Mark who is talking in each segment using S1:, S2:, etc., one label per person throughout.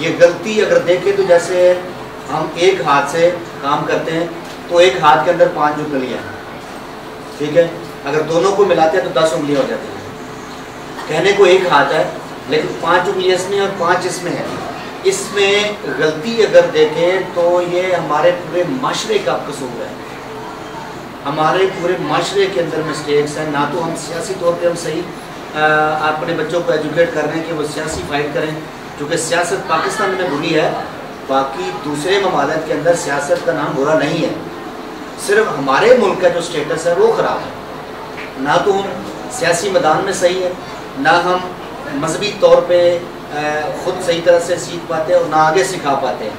S1: یہ غلطی اگر دیکھیں تو جیسے ہم ایک ہاتھ سے کام کرتے ہیں تو ایک ہاتھ کے اندر 5 انگلیاں ہیں، ٹھیک ہے، اگر دونوں کو ملاتے ہیں تو 10 انگلیاں ہو جاتی ہیں۔ کہنے کو ایک ہاتھ ہے لیکن 5 انگلیاں اس میں اور 5 اس میں ہے۔ اس میں غلطی اگر دیکھیں تو یہ ہمارے پورے معاشرے کا قصور ہے، ہمارے پورے معاشرے کے اندر مسٹیکس ہیں۔ نہ تو ہم سیاسی طور پہ ہم صحیح اپنے بچوں کو ایجوکیٹ کر رہے ہیں کہ وہ سیاسی فائٹ کریں، کیونکہ سیاست پاکستان میں بری ہے، باقی دوسرے ممالک کے اندر سیاست کا نام برا نہیں ہے، صرف ہمارے ملک کا جو سٹیٹس ہے وہ خراب ہے۔ نہ تو ہم سیاسی میدان میں صحیح ہے، نہ ہم مذہبی طور پہ خود صحیح طرح سے سیکھ پاتے ہیں اور نہ آگے سکھا پاتے ہیں۔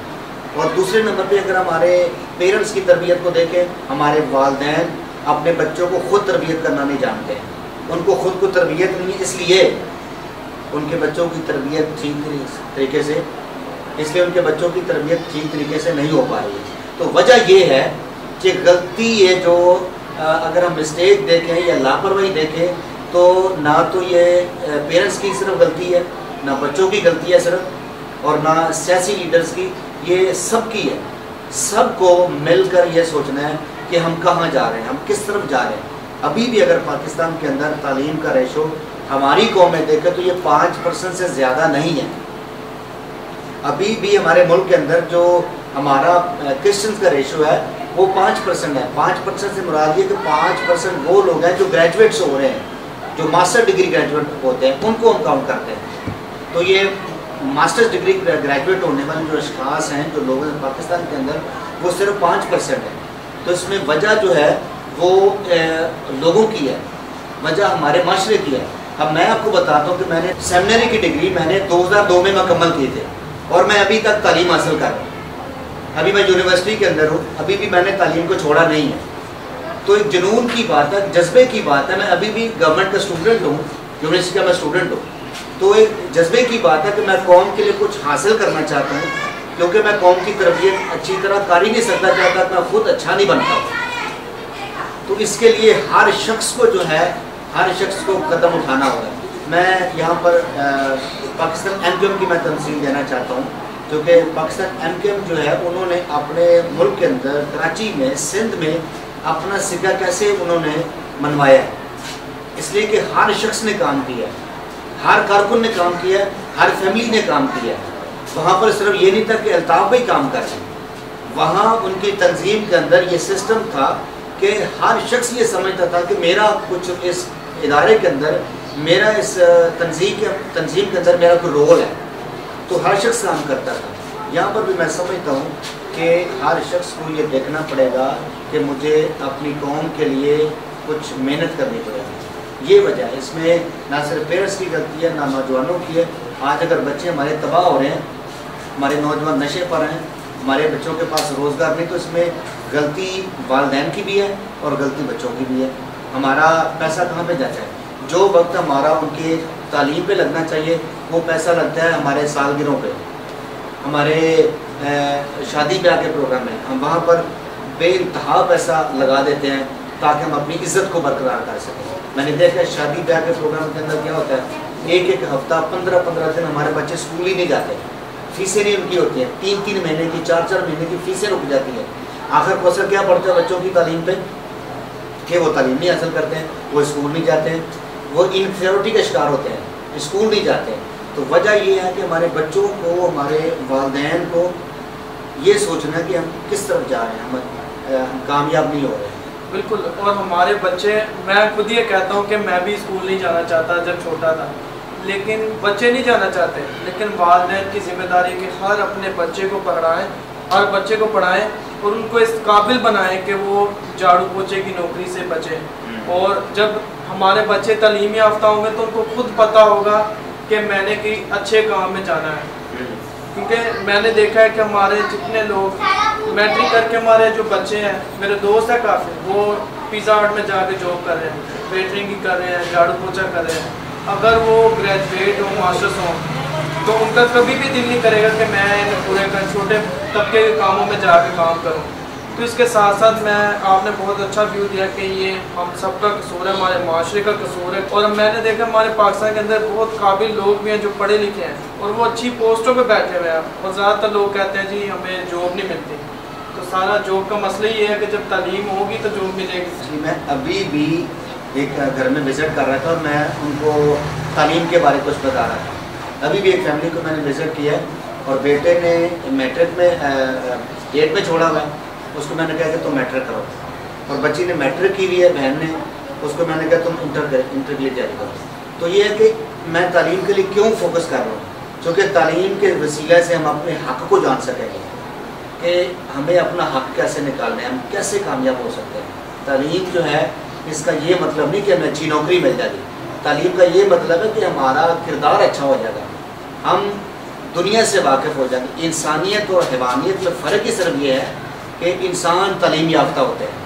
S1: اور دوسرے نمبر پہ اگر ہمارے پیرنٹس کی تربیت کو دیکھیں، ہمارے والدین اپنے بچوں کو خود تربیت کرنا نہیں جانتے ہیں، ان کو خود کو تربیت نہیں ہے، اس لیے ان کے بچوں کی تربیت ٹھیک طریقے سے نہیں ہو پا رہی ہے۔ تو وجہ یہ ہے کہ غلطی یہ جو اگر ہم مسٹیک دیکھیں یا لاپرواہی دیکھیں تو نہ تو یہ پیرنٹس کی صرف غلطی ہے، نہ بچوں کی غلطی ہے صرف، اور نہ سیاسی لیڈرز کی، یہ سب کی ہے۔ سب کو مل کر یہ سوچنا ہے کہ ہم کہاں جا رہے ہیں، ہم کس طرف جا رہے ہیں۔ ابھی بھی اگر پاکستان کے اندر تعلیم کا ریشو ہماری قوم میں دیکھیں تو یہ 5% سے زیادہ نہیں ہے۔ ابھی بھی ہمارے ملک کے اندر جو ہمارا کرسچنز کا ریشو ہے وہ 5% ہے۔ 5% سے مراد یہ کہ 5% وہ لوگ ہیں جو گریجویٹس ہو رہے ہیں، جو ماسٹر ڈگری گریجویٹ ہوتے ہیں، ان کو ہم کاؤنٹ کرتے ہیں۔ تو یہ ماسٹر ڈگری گریجویٹ ہونے والے جو اشخاص ہیں جو لوگ ہیں پاکستان کے اندر وہ صرف 5% ہے۔ تو اس میں وجہ جو ہے وہ لوگوں کی ہے، وجہ ہمارے معاشرے کی ہے۔ اب میں آپ کو بتاتا ہوں کہ میں نے سیمنری کی ڈگری میں نے 2002 میں مکمل کی تھی اور میں ابھی تک تعلیم حاصل کر رہا ہوں، ابھی میں یونیورسٹی کے اندر ہوں، ابھی بھی میں نے تعلیم کو چھوڑا نہیں ہے۔ تو ایک جنون کی بات ہے، جذبے کی بات ہے، میں ابھی بھی گورنمنٹ کا اسٹوڈنٹ ہوں، یونیورسٹی کا میں اسٹوڈنٹ ہوں۔ تو ایک جذبے کی بات ہے کہ میں قوم کے لیے کچھ حاصل کرنا چاہتا ہوں، کیونکہ میں قوم کی تربیت اچھی طرح کر ہی نہیں سکتا چاہتا، میں خود اچھا نہیں بنتا ہوں۔ تو اس کے لیے ہر شخص کو جو ہے، ہر شخص کو قدم اٹھانا ہوگا۔ میں یہاں پر پاکستان MKM کی میں تنظیم دینا چاہتا ہوں، کیونکہ پاکستان MKM جو ہے انہوں نے اپنے ملک کے اندر کراچی میں، سندھ میں اپنا سکہ کیسے انہوں نے منوایا ہے، اس لیے کہ ہر شخص نے کام کیا ہے، ہر کارکن نے کام کیا ہے، ہر فیملی نے کام کیا ہے۔ وہاں پر صرف یہ نہیں تھا کہ الطاف بھائی کام کر رہے ہیں، وہاں ان کی تنظیم کے اندر یہ سسٹم تھا کہ ہر شخص یہ سمجھتا تھا کہ میرا کچھ اس ادارے کے اندر، میرا اس تنظیم کے اندر میرا کوئی رول ہے، تو ہر شخص کام کرتا تھا۔ یہاں پر بھی میں سمجھتا ہوں کہ ہر شخص کو یہ دیکھنا پڑے گا کہ مجھے اپنی قوم کے لیے کچھ محنت کرنی پڑے گی۔ یہ وجہ ہے، اس میں نہ صرف پیرنٹس کی غلطی ہے، نہ نوجوانوں کی ہے۔ آج اگر بچے ہمارے تباہ ہو رہے ہیں، ہمارے نوجوان نشے پر ہیں، ہمارے بچوں کے پاس روزگار نہیں، تو اس میں غلطی والدین کی بھی ہے اور غلطی بچوں کی بھی ہے۔ ہمارا پیسہ کہاں پہ جاتا ہے؟ جو وقت ہمارا ان کی تعلیم پہ لگنا چاہیے وہ پیسہ لگتا ہے ہمارے سالگرہوں پہ، ہمارے شادی بیاہ کے پروگرام میں، ہم وہاں پر بے انتہا پیسہ لگا دیتے ہیں تاکہ ہم اپنی عزت کو برقرار کر سکیں۔ میں نے دیکھا شادی بیاہ کے پروگرام کے اندر کیا ہوتا ہے، ایک ہفتہ 15 دن ہمارے بچے اسکول ہی نہیں جاتے، فیسیں نہیں ان کی ہوتی ہیں، 3 مہینے کی، 4 مہینے کی فیسیں رک جاتی ہیں۔ آخر کو اثر کیا پڑتا ہے بچوں کی تعلیم پہ کہ وہ تعلیم نہیں حاصل کرتے ہیں، وہ اسکول نہیں جاتے ہیں، وہ انفیریورٹی کا شکار ہوتے ہیں، اسکول نہیں جاتے ہیں۔ تو وجہ یہ ہے کہ ہمارے بچوں کو، ہمارے والدین کو یہ سوچنا کہ ہم کس طرف جا رہے ہیں، ہم کامیاب نہیں ہو رہے ہیں۔
S2: بالکل، اور ہمارے بچے، میں خود یہ کہتا ہوں کہ میں بھی اسکول نہیں جانا چاہتا جب چھوٹا تھا، لیکن بچے نہیں جانا چاہتے، لیکن والدین کی ذمہ داری کہ ہر اپنے بچے کو پڑھائیں، ہر بچے کو پڑھائیں اور ان کو اس قابل بنائیں کہ وہ جھاڑو پوچھے کی نوکری سے بچیں۔ اور جب ہمارے بچے تعلیم یافتہ ہوں گے تو ان کو خود پتہ ہوگا کہ میں نے کئی اچھے کام میں جانا ہے، کیونکہ میں نے دیکھا ہے کہ ہمارے جتنے لوگ میٹرک کر کے، ہمارے جو بچے ہیں، میرے دوست ہیں کافی، وہ پیزا ہٹ میں جا کے جاب کر رہے ہیں، ویٹرنگ کی کر رہے ہیں، جھاڑو پوچھا کر رہے ہیں۔ اگر وہ گریجویٹ ہوں، ماسٹرس ہوں، تو ان کا کبھی بھی دل نہیں کرے گا کہ میں ان پورے چھوٹے طبقے کے کاموں میں جا کے کام کروں۔ تو اس کے ساتھ ساتھ میں آپ نے بہت اچھا ویو دیا کہ یہ ہم سب کا قصور ہے، ہمارے معاشرے کا قصور ہے، اور میں نے دیکھا ہمارے پاکستان کے اندر بہت قابل لوگ بھی ہیں جو پڑھے لکھے ہیں اور وہ اچھی پوسٹوں پہ بیٹھے ہوئے ہیں، اور زیادہ تر لوگ کہتے ہیں جی ہمیں جاب نہیں ملتی۔ تو سارا جاب کا مسئلہ یہ ہے کہ جب تعلیم ہوگی تو جاب ملے گی۔
S1: جی میں ابھی بھی ایک گھر میں وزٹ کر رہا تھا اور میں ان کو تعلیم کے بارے کچھ بتا رہا تھا۔ ابھی بھی ایک فیملی کو میں نے وزٹ کیا اور بیٹے نے میٹرک میں 8 میں چھوڑا ہوا ہے، اس کو میں نے کہا کہ تم میٹرک کرو، اور بچی نے میٹرک کی ہوئی ہے بہن نے، اس کو میں نے کہا تم انٹر کے لیے تیاری کرو۔ تو یہ ہے کہ میں تعلیم کے لیے کیوں فوکس کر رہا ہوں، چونکہ تعلیم کے وسیلے سے ہم اپنے حق کو جان سکیں گے کہ ہمیں اپنا حق کیسے نکالنا ہے، ہم کیسے کامیاب ہو سکتے ہیں۔ تعلیم جو ہے اس کا یہ مطلب نہیں کہ ہمیں اچھی نوکری مل جائے گی، تعلیم کا یہ مطلب ہے کہ ہمارا کردار اچھا ہو جائے گا، ہم دنیا سے واقف ہو جائیں گے۔ انسانیت اور حیوانیت میں فرق ہی صرف یہ ہے کہ انسان تعلیم یافتہ ہوتے ہیں،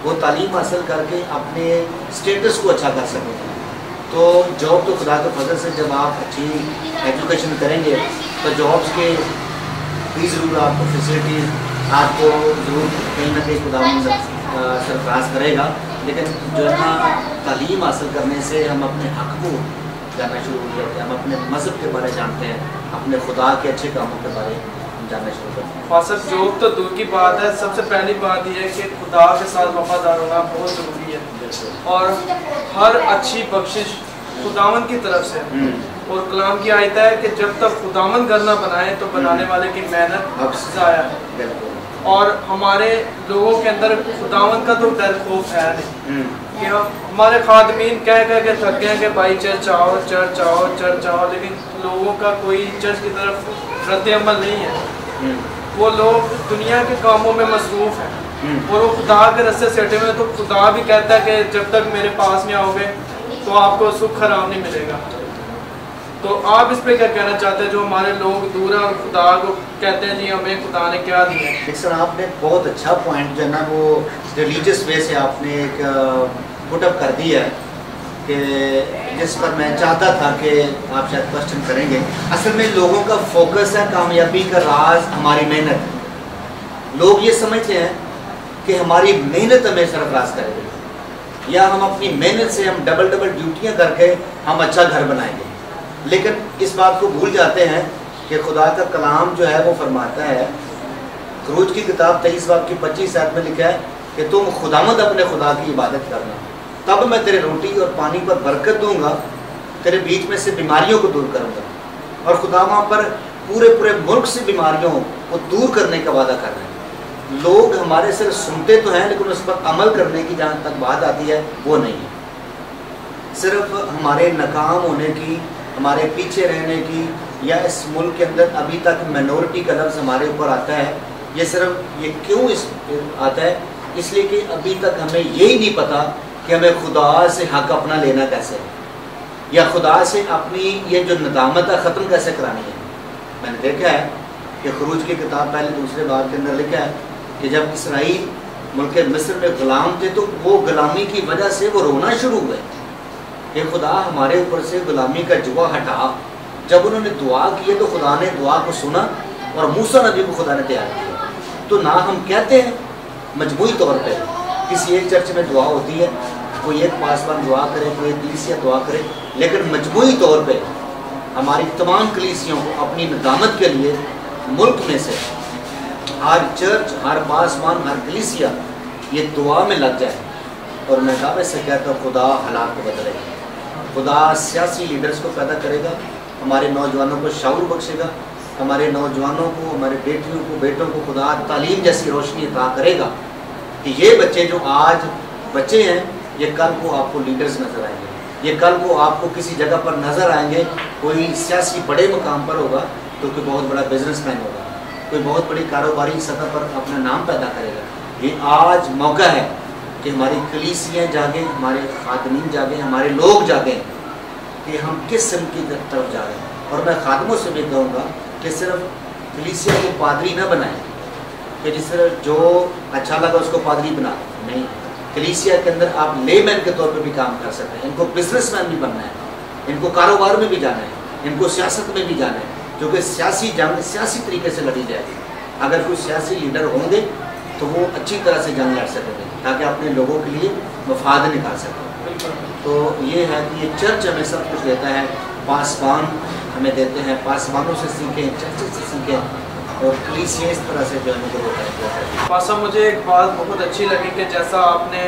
S1: وہ تعلیم حاصل کر کے اپنے اسٹیٹس کو اچھا کر سکتے ہیں۔ تو جاب تو خدا کے فضل سے جب آپ اچھی ایجوکیشن کریں گے تو جابس کے بھی ضرور آپ کو فیسلٹیز آپ کو ضرور کہیں نہ کہیں خدا سرفراز کرے گا، لیکن جو ہے نا تعلیم حاصل کرنے سے ہم اپنے حق کو جاننا شروع ہو جاتے ہیں، ہم اپنے مذہب کے بارے جانتے ہیں، اپنے خدا کے اچھے کاموں کے بارے جاننا شروع کرتے ہیں۔
S2: فاصل جاب تو دور کی بات ہے، سب سے پہلی بات یہ ہے کہ خدا کے ساتھ وفادار ہونا بہت ضروری ہے، اور ہر اچھی بخشش خداوند کی طرف سے، اور کلام کی آیت ہے کہ جب تک خداوند گھر نہ بنائے تو بنانے والے کی محنت ضائع ہے۔ اور ہمارے لوگوں کے اندر خداوند کا تو ڈر خوف ہے نہیں کہ ہمارے خادمین کہہ کے تھک گئے کہ بھائی چرچ آؤ چرچ آؤ چرچ آؤ، لیکن لوگوں کا کوئی چرچ کی طرف رد عمل نہیں ہے، وہ لوگ دنیا کے کاموں میں مصروف ہیں اور وہ خدا کے رستے سے ہٹے ہوئے، تو خدا بھی کہتا ہے کہ جب تک میرے پاس نہیں آؤ گے تو آپ کو سکھ حرام نہیں ملے گا۔ تو آپ اس پہ کیا کہنا چاہتے ہیں جو ہمارے لوگ دور ہیں اور خدا کو کہتے ہیں جی ہمیں خدا نے کیا دیا ہے؟
S1: سر آپ نے بہت اچھا پوائنٹ جو ہے نا وہ ریلیجیس وے سے آپ نے ایک پٹ اپ کر دیا ہے کہ جس پر میں چاہتا تھا کہ آپ شاید کوشچن کریں گے۔ اصل میں لوگوں کا فوکس ہے کامیابی کا راز ہماری محنت۔ لوگ یہ سمجھتے ہیں کہ ہماری محنت ہمیں سرفراز کرے گی، یا ہم اپنی محنت سے ہم ڈبل ڈیوٹیاں کر کے ہم اچھا گھر بنائیں گے، لیکن اس بات کو بھول جاتے ہیں کہ خدا کا کلام جو ہے وہ فرماتا ہے، خروج کی کتاب 23 باب کی 25 آیت میں لکھا ہے کہ تم خداوند اپنے خدا کی عبادت کرنا، تب میں تیرے روٹی اور پانی پر برکت دوں گا، تیرے بیچ میں سے بیماریوں کو دور کروں گا۔ اور خدا وہاں پر پورے ملک سے بیماریوں کو دور کرنے کا وعدہ کر رہے ہیں۔ لوگ ہمارے صرف سنتے تو ہیں لیکن اس پر عمل کرنے کی جہاں تک بات آتی ہے وہ نہیں ہے۔ صرف ہمارے ناکام ہونے کی، ہمارے پیچھے رہنے کی، یا اس ملک کے اندر ابھی تک مینورٹی کا لفظ ہمارے اوپر آتا ہے، یہ صرف یہ کیوں آتا ہے؟ اس لیے کہ ابھی تک ہمیں یہی نہیں پتا کہ ہمیں خدا سے حق اپنا لینا کیسے ہے، یا خدا سے اپنی یہ جو ندامت ہے ختم کیسے کرانی ہے۔ میں نے دیکھا ہے کہ خروج کی کتاب پہلے 2 باب کے اندر لکھا ہے کہ جب اسرائیل ملک مصر میں غلام تھے تو وہ غلامی کی وجہ سے وہ رونا شروع ہوئے کہ خدا ہمارے اوپر سے غلامی کا جوا ہٹا۔ جب انہوں نے دعا کی تو خدا نے دعا کو سنا اور موسیٰ نبی کو خدا نے تیار کیا۔ تو نہ ہم کہتے ہیں مجموعی طور پہ کسی ایک چرچ میں دعا ہوتی ہے، کوئی ایک پاسبان دعا کرے، کوئی ایک کلیسیا دعا کرے، لیکن مجموعی طور پہ ہماری تمام کلیسیوں کو اپنی ندامت کے لیے ملک میں سے ہر چرچ، ہر پاسبان، ہر کلیسیا یہ دعا میں لگ جائے۔ اور میں دعوے سے کہتا ہوں خدا حالات کو بدلے گا، خدا سیاسی لیڈرز کو پیدا کرے گا، ہمارے نوجوانوں کو شعور بخشے گا، ہمارے نوجوانوں کو، ہمارے بیٹیوں کو، بیٹوں کو خدا تعلیم جیسی روشنی عطا کرے گا کہ یہ بچے جو آج بچے ہیں یہ کل کو آپ کو لیڈرز نظر آئیں گے، یہ کل کو آپ کو کسی جگہ پر نظر آئیں گے، کوئی سیاسی بڑے مقام پر ہوگا تو کوئی بہت بڑا بزنس مین ہوگا، کوئی بہت بڑی کاروباری سطح پر اپنا نام پیدا کرے گا۔ یہ آج موقع ہے کہ ہماری کلیسیاں جاگیں، ہمارے خادمین جاگیں، ہمارے لوگ جاگیں کہ ہم کس سمت کی طرف جا رہے ہیں۔ اور میں خادموں سے بھی کہوں گا کہ صرف کلیسیا کو پادری نہ بنائیں کہ جس طرح جو اچھا لگا اس کو پادری بنا، نہیں، کلیسیا کے اندر آپ لے مین کے طور پہ بھی کام کر سکتے ہیں۔ ان کو بزنس مین بھی بننا ہے، ان کو کاروبار میں بھی جانا ہے، ان کو سیاست میں بھی جانا ہے، کیونکہ سیاسی جنگ سیاسی طریقے سے لڑی جائے گی۔ اگر کوئی سیاسی لیڈر ہوں گے تو وہ اچھی طرح سے جنگ لڑ سکیں گے تاکہ اپنے لوگوں کے لیے مفاد نکال سکیں. تو یہ ہے کہ یہ چرچ ہمیں سب کچھ دیتا ہے، پاسبان ہمیں دیتے ہیں، پاسبانوں سے سیکھیں، چرچ سے سیکھیں، اور کلیسیا اس طرح سے جو ہمیں کو دیتا ہے.
S2: پاسا مجھے ایک بات بہت اچھی لگی کہ جیسا آپ نے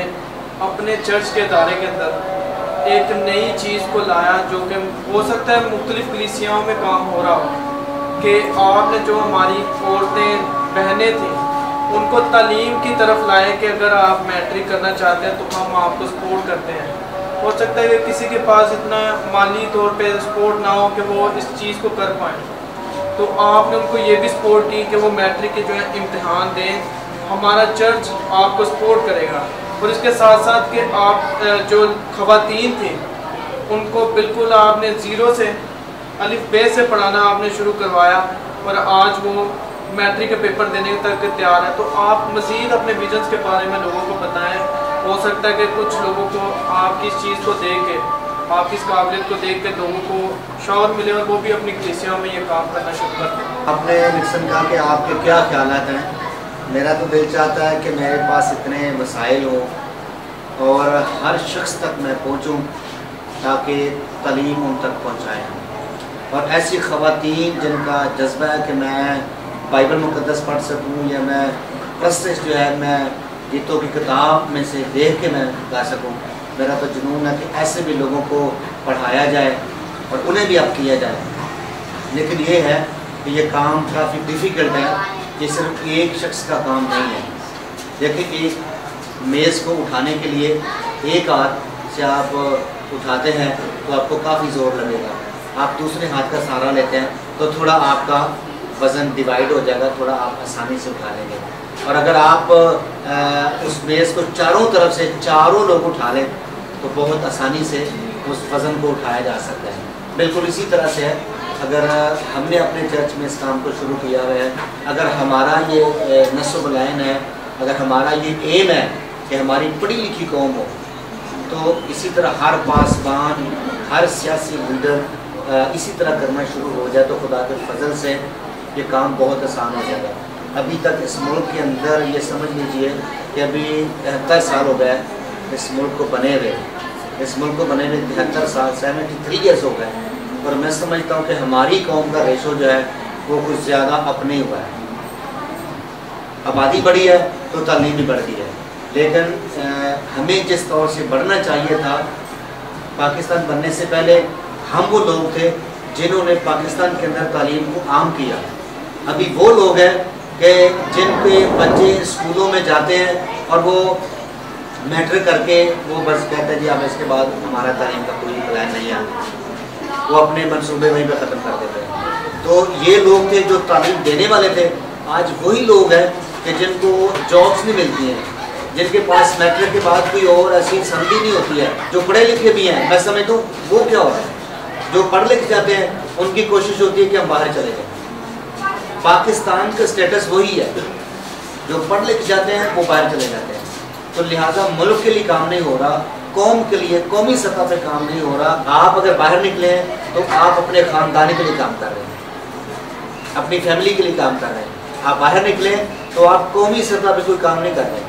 S2: اپنے چرچ کے ادارے کے اندر ایک نئی چیز کو لایا جو کہ ہو سکتا ہے مختلف کلیسیاؤں میں کام ہو رہا ہو، کہ آپ نے جو ہماری عورتیں بہنیں تھیں ان کو تعلیم کی طرف لائیں کہ اگر آپ میٹرک کرنا چاہتے ہیں تو ہم آپ کو سپورٹ کرتے ہیں. ہو سکتا ہے کہ کسی کے پاس اتنا مالی طور پہ سپورٹ نہ ہو کہ وہ اس چیز کو کر پائیں، تو آپ نے ان کو یہ بھی سپورٹ کی کہ وہ میٹرک کے جو ہے امتحان دیں، ہمارا چرچ آپ کو سپورٹ کرے گا. اور اس کے ساتھ ساتھ کہ آپ جو خواتین تھیں ان کو بالکل آپ نے زیرو سے الف بے سے پڑھانا آپ نے شروع کروایا، اور آج وہ میٹرک کے پیپر دینے تک تیار ہے. تو آپ مزید اپنے ویژنس کے بارے میں لوگوں کو بتائیں. ہو سکتا ہے کہ کچھ لوگوں کو آپ کی اس چیز کو دیکھ کے، آپ کی اس قابلیت کو دیکھ کے لوگوں کو شعور ملے اور وہ بھی اپنی کلیسیاں میں یہ کام کرنا شروع کر دیں.
S1: آپ نے نکسن کہا کہ آپ کے کیا خیالات ہیں. میرا تو دل چاہتا ہے کہ میرے پاس اتنے وسائل ہوں اور ہر شخص تک میں پہنچوں تاکہ تعلیم ان تک پہنچائیں، اور ایسی خواتین جن کا جذبہ ہے کہ میں بائبل مقدس پڑھ سکوں، یا میں پرستش جو ہے میں گیتوں کی کتاب میں سے دیکھ کے میں گا سکوں. میرا تو جنون ہے کہ ایسے بھی لوگوں کو پڑھایا جائے اور انہیں بھی اب کیا جائے. لیکن یہ ہے کہ یہ کام کافی ڈیفیکلٹ ہے، یہ صرف ایک شخص کا کام نہیں ہے. دیکھیں ایک میز کو اٹھانے کے لیے ایک ہاتھ سے آپ اٹھاتے ہیں تو آپ کو کافی زور لگے گا. آپ دوسرے ہاتھ کا سہارا لیتے ہیں تو تھوڑا آپ کا وزن ڈیوائڈ ہو جائے گا، تھوڑا آپ آسانی سے اٹھا لیں گے. اور اگر آپ اس میز کو چاروں طرف سے چاروں لوگ اٹھا لیں تو بہت آسانی سے اس وزن کو اٹھایا جا سکتا ہے. بالکل اسی طرح سے ہے، اگر ہم نے اپنے چرچ میں اس کام کو شروع کیا ہوا ہے، اگر ہمارا یہ نصب العین ہے، اگر ہمارا یہ ایم ہے کہ ہماری پڑھی لکھی قوم ہو، تو اسی طرح ہر پاسبان، ہر سیاسی لیڈر اسی طرح کرنا شروع ہو جائے تو خدا کے فضل سے یہ کام بہت آسان ہو جائے گا. ابھی تک اس ملک کے اندر یہ سمجھ لیجئے کہ ابھی 73 سال ہو گئے اس ملک کو بنے ہوئے، 73 سال 73 ایئرس ہو گئے. اور میں سمجھتا ہوں کہ ہماری قوم کا ریشو جو ہے وہ کچھ زیادہ اپ نہیں ہوا ہے. آبادی بڑھی ہے تو تعلیم بھی بڑھ گئی ہے، لیکن ہمیں جس طور سے بڑھنا چاہیے تھا، پاکستان بننے سے پہلے ہم وہ لوگ تھے جنہوں نے پاکستان کے اندر تعلیم کو عام کیا. ابھی وہ لوگ ہیں کہ جن کے بچے اسکولوں میں جاتے ہیں اور وہ میٹرک کر کے وہ بس کہتے ہیں جی اب اس کے بعد ہمارا تعلیم کا کوئی پلان نہیں ہے، وہ اپنے منصوبے وہیں پہ ختم کر دیتے ہیں. تو یہ لوگ تھے جو تعلیم دینے والے تھے. آج وہی لوگ ہیں کہ جن کو جابس نہیں ملتی ہیں، جن کے پاس میٹرک کے بعد کوئی اور ایسی سمجھی نہیں ہوتی ہے، جو پڑھے لکھے بھی ہیں. میں سمجھتا ہوں وہ کیا ہو رہا ہے، جو پڑھ لکھ جاتے ہیں ان کی کوشش ہوتی ہے کہ ہم باہر چلے جائیں. پاکستان کا سٹیٹس وہی ہے، جو پڑھ لکھ جاتے ہیں وہ باہر چلے جاتے ہیں. تو لہٰذا ملک کے لیے کام نہیں ہو رہا، قوم کے لیے قومی سطح پہ کام نہیں ہو رہا. آپ اگر باہر نکلے ہیں تو آپ اپنے خاندانی کے لیے کام کر رہے ہیں، اپنی فیملی کے لیے کام کر رہے ہیں. آپ باہر نکلے تو آپ قومی سطح پہ کوئی کام نہیں کر رہے.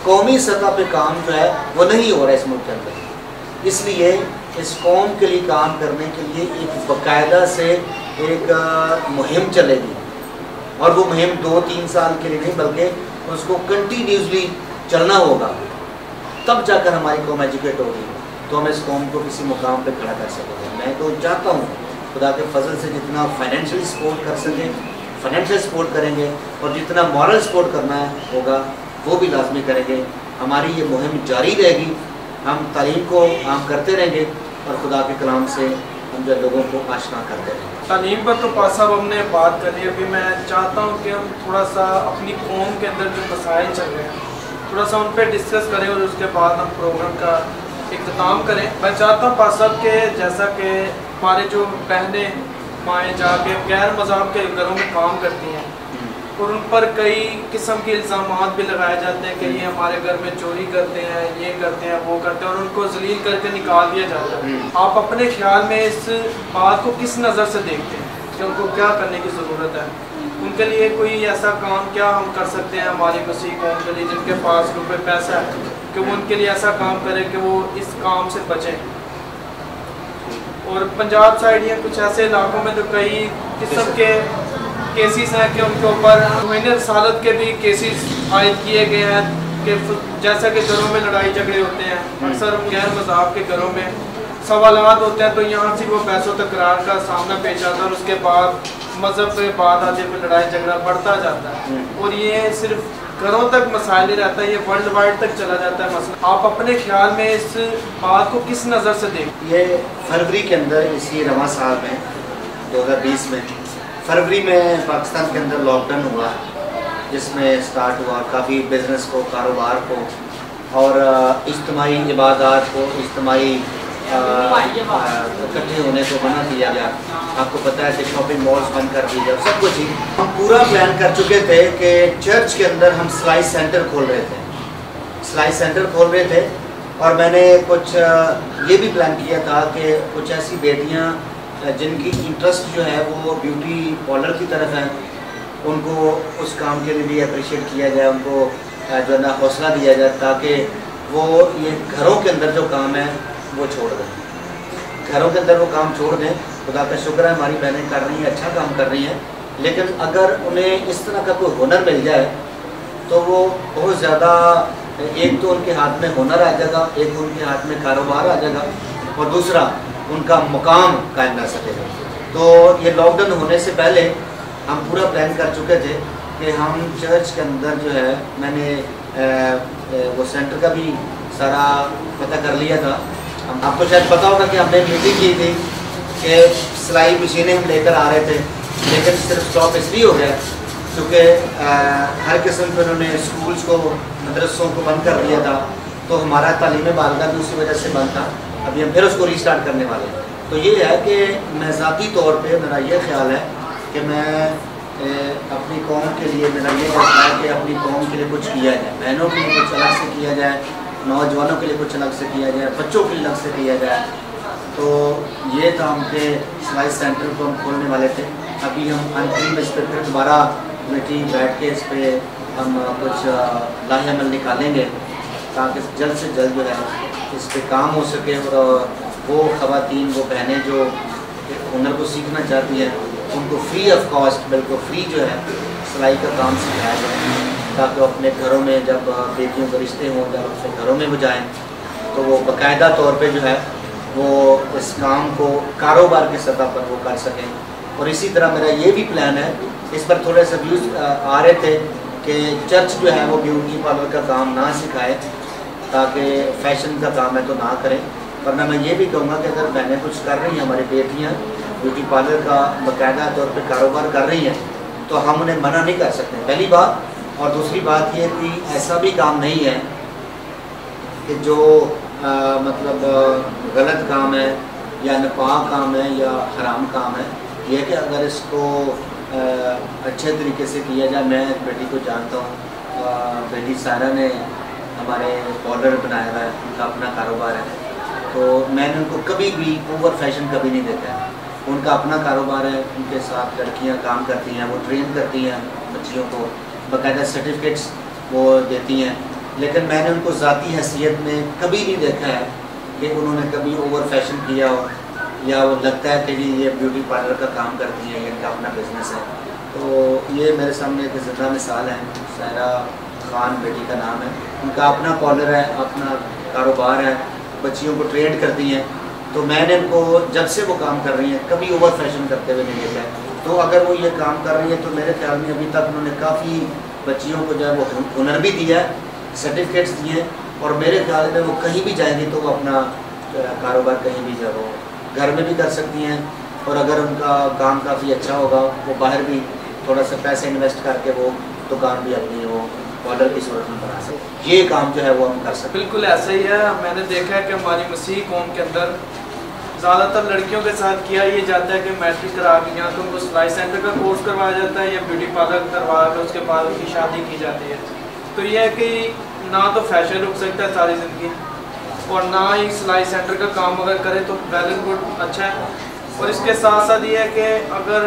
S1: قومی سطح پہ کام جو ہے وہ نہیں ہو رہا ہے اس ملک کے اندر. اس لیے اس قوم کے لیے کام کرنے کے لیے ایک باقاعدہ سے ایک مہم چلے گی، اور وہ مہم 2-3 سال کے لیے نہیں بلکہ اس کو کنٹینیوسلی چلنا ہوگا. تب جا کر ہماری قوم ایجوکیٹ ہوگی تو ہم اس قوم کو کسی مقام پہ کھڑا کر سکیں گے. میں تو چاہتا ہوں خدا کے فضل سے جتنا فائنینشلی سپورٹ کر سکیں فائنینشلی سپورٹ کریں گے، اور جتنا مورل سپورٹ کرنا ہوگا وہ بھی لازمی کریں گے. ہماری یہ مہم جاری رہے گی، ہم تعلیم کو عام کرتے رہیں گے اور خدا کے کلام سے ہم جو لوگوں کو آشنا کرتے رہیں گے.
S2: تعلیم پر تو پاس صاحب ہم نے بات کر لی. ابھی میں چاہتا ہوں کہ ہم تھوڑا سا اپنی قوم کے اندر جو مسائل چل رہے ہیں تھوڑا سا ان پہ ڈسکس کریں اور اس کے بعد ہم پروگرام کا اختتام کریں. میں چاہتا ہوں پاس صاحب کہ جیسا کہ ہمارے جو بہنیں مائیں جا کے غیر مذہب کے گھروں میں کام کرتی ہیں اور ان پر کئی قسم کے الزامات بھی لگائے جاتے ہیں کہ یہ ہمارے گھر میں چوری کرتے ہیں، یہ کرتے ہیں، وہ کرتے ہیں، اور ان کو ذلیل کر کے نکال دیا جاتا ہے. آپ اپنے خیال میں اس بات کو کس نظر سے دیکھتے ہیں کہ ان کو کیا کرنے کی ضرورت ہے؟ ان کے لیے کوئی ایسا کام کیا ہم کر سکتے ہیں ہماری مسیح قوم کے لیے جن کے پاس روپے پیسہ ہے کہ وہ ان کے لیے ایسا کام کرے کہ وہ اس کام سے بچیں؟ اور پنجاب سائڈ یا کچھ ایسے علاقوں میں تو کئی قسم کے کیسز ہیں کہ ان کے اوپر مہینے رسالت کے بھی کیسز عائد کیے گئے ہیں کہ جیسا کہ گھروں میں لڑائی جھگڑے ہوتے ہیں، اکثر غیر مذہب کے گھروں میں سوالات ہوتے ہیں، تو یہاں سے وہ پیسوں تکرار کا سامنا پیش آتا ہے اور اس کے بعد مذہب پہ بات آتے پہ لڑائی جھگڑا بڑھتا جاتا ہے، اور یہ صرف گھروں تک مسائل نہیں رہتا، یہ ورلڈ وائڈ تک چلا جاتا ہے مسئلہ۔ آپ اپنے خیال میں اس بات کو کس نظر سے دیکھیں؟
S1: یہ فروری کے اندر اسی رواں سال میں 2020 میں فروری میں پاکستان کے اندر لاک ڈاؤن ہوا، جس میں سٹارٹ ہوا کافی بزنس کو، کاروبار کو اور اجتماعی عبادات کو، اجتماعی اکٹھے ہونے کو منع کیا گیا۔ آپ کو پتہ ہے کہ شاپنگ مالز بند کر دی گئے، سب کچھ ہی ہم پورا پلان کر چکے تھے کہ چرچ کے اندر ہم سلائی سینٹر کھول رہے تھے اور میں نے کچھ یہ بھی پلان کیا تھا کہ کچھ ایسی بیٹیاں جن کی انٹرسٹ جو ہے وہ بیوٹی پارلر کی طرف ہے، ان کو اس کام کے لیے بھی اپریشیٹ کیا جائے، ان کو جو ہے نا حوصلہ دیا جائے تاکہ وہ یہ گھروں کے اندر جو کام ہے وہ چھوڑ دیں، گھروں کے اندر وہ کام چھوڑ دیں۔ خدا کا شکر ہے ہماری بہنیں کر رہی ہیں، اچھا کام کر رہی ہیں، لیکن اگر انہیں اس طرح کا کوئی ہنر مل جائے تو وہ بہت زیادہ، ایک تو ان کے ہاتھ میں ہنر آ جائے گا، ایک ان کے ہاتھ میں کاروبار آ جائے گا، اور دوسرا ان کا مقام قائم رہ سکے گا۔ تو یہ لاک ڈاؤن ہونے سے پہلے ہم پورا پلان کر چکے تھے کہ ہم چرچ کے اندر جو ہے، میں نے وہ سینٹر کا بھی سارا پتہ کر لیا تھا۔ آپ کو شاید پتہ ہوگا کہ ہم نے میٹنگ کی تھی کہ سلائی مشینیں ہم لے کر آ رہے تھے، لیکن صرف اسٹاپ اس لیے ہو گیا کیونکہ ہر قسم کے انہوں نے اسکولس کو، مدرسوں کو بند کر دیا تھا، تو ہمارا تعلیم بالغہ بھی اسی وجہ سے بند تھا۔ ابھی ہم پھر اس کو ریسٹارٹ کرنے والے ہیں۔ تو یہ ہے کہ میں ذاتی طور پہ میرا یہ خیال ہے کہ میں اپنی قوم کے لیے، میرا یہ کرتا ہے کہ اپنی قوم کے لیے کچھ کیا جائے، بہنوں کے لیے کچھ الگ سے کیا جائے، نوجوانوں کے لیے کچھ الگ سے کیا جائے، بچوں کے لیے الگ سے کیا جائے۔ تو یہ تھا ہم کے سلائی سینٹر کو ہم کھولنے والے تھے۔ ابھی ہم انقریب اس پہ پھر دوبارہ کمیٹی بیٹھ کے اس پہ ہم کچھ لاہ عمل نکالیں گے تاکہ جلد سے جلد جو ہے اس پہ کام ہو سکے، اور وہ خواتین، وہ بہنیں جو ہنر کو سیکھنا چاہتی ہیں ان کو فری آف کاسٹ، بالکل فری جو ہے سلائی کا کام سکھایا جائے، تاکہ اپنے گھروں میں جب بیٹیوں کے رشتے ہوں، جب اپنے گھروں میں وہ جائیں تو وہ باقاعدہ طور پہ جو ہے وہ اس کام کو کاروبار کی سطح پر وہ کر سکیں۔ اور اسی طرح میرا یہ بھی پلان ہے، اس پر تھوڑے سے ویوز آ رہے تھے کہ چرچ جو ہے وہ بیوٹی پارلر کا کام نہ سکھائے، تاکہ فیشن کا کام ہے تو نہ کریں۔ ورنہ میں یہ بھی کہوں گا کہ اگر بہنیں کچھ کر رہی ہیں، ہماری بیٹیاں بیوٹی پارلر کا باقاعدہ طور پہ کاروبار کر رہی ہیں، تو ہم انہیں منع نہیں کر سکتے، پہلی بات۔ اور دوسری بات یہ کہ ایسا بھی کام نہیں ہے کہ جو مطلب غلط کام ہے یا ناپاک کام ہے یا حرام کام ہے۔ یہ کہ اگر اس کو اچھے طریقے سے کیا جائے، میں بیٹی کو جانتا ہوں، بیٹی سارا نے ہمارے پارلر بنایا ہوا ہے، ان کا اپنا کاروبار ہے، تو میں نے ان کو کبھی بھی اوور فیشن کبھی نہیں دیکھا ہے۔ ان کا اپنا کاروبار ہے، ان کے ساتھ لڑکیاں کام کرتی ہیں، وہ ٹرین کرتی ہیں بچیوں کو، باقاعدہ سرٹیفکیٹس وہ دیتی ہیں، لیکن میں نے ان کو ذاتی حیثیت میں کبھی نہیں دیکھا ہے کہ انہوں نے کبھی اوور فیشن کیا ہو، یا وہ لگتا ہے کہ جی یہ بیوٹی پارلر کا کام کرتی ہیں، ان کا اپنا بزنس ہے۔ تو یہ میرے سامنے ایک زندہ مثال ہے، سائرہ خان بیٹی کا نام ہے، ان کا اپنا پارلر ہے، اپنا کاروبار ہے، بچیوں کو ٹرین کرتی ہیں۔ تو میں نے ان کو جب سے وہ کام کر رہی ہیں کبھی اوور فیشن کرتے ہوئے نہیں دیکھا ہے۔ تو اگر وہ یہ کام کر رہی ہے تو میرے خیال میں ابھی تک انہوں نے کافی بچیوں کو جو ہے وہ ہنر بھی دیا ہے، سرٹیفکیٹس دیے ہیں، اور میرے خیال میں وہ کہیں بھی جائیں گی تو وہ اپنا کاروبار کہیں بھی جب وہ گھر میں بھی کر سکتی ہیں، اور اگر ان کا کام کافی اچھا ہوگا وہ باہر بھی تھوڑا سا پیسے انویسٹ کر کے وہ دکان بھی اپنی وہ آرڈر کی صورت میں بنا سکتے، یہ کام جو ہے وہ ہم کر سکتے۔
S2: بالکل ایسا ہی ہے، میں نے دیکھا ہے کہ ہماری مسیح قوم کے اندر زیادہ تر لڑکیوں کے ساتھ کیا یہ جاتا ہے کہ میٹرک کرا کے یا تو ان کو سلائی سینٹر کا کورس کروایا جاتا ہے یا بیوٹی پارلر کروا کے اس کے بعد ان کی شادی کی جاتی ہے۔ تو یہ ہے کہ نہ تو فیشن رک سکتا ہے ساری زندگی، اور نہ ہی سلائی سینٹر کا کام اگر کرے تو ویل اینڈ گڈ، اچھا ہے۔ اور اس کے ساتھ ساتھ یہ ہے کہ اگر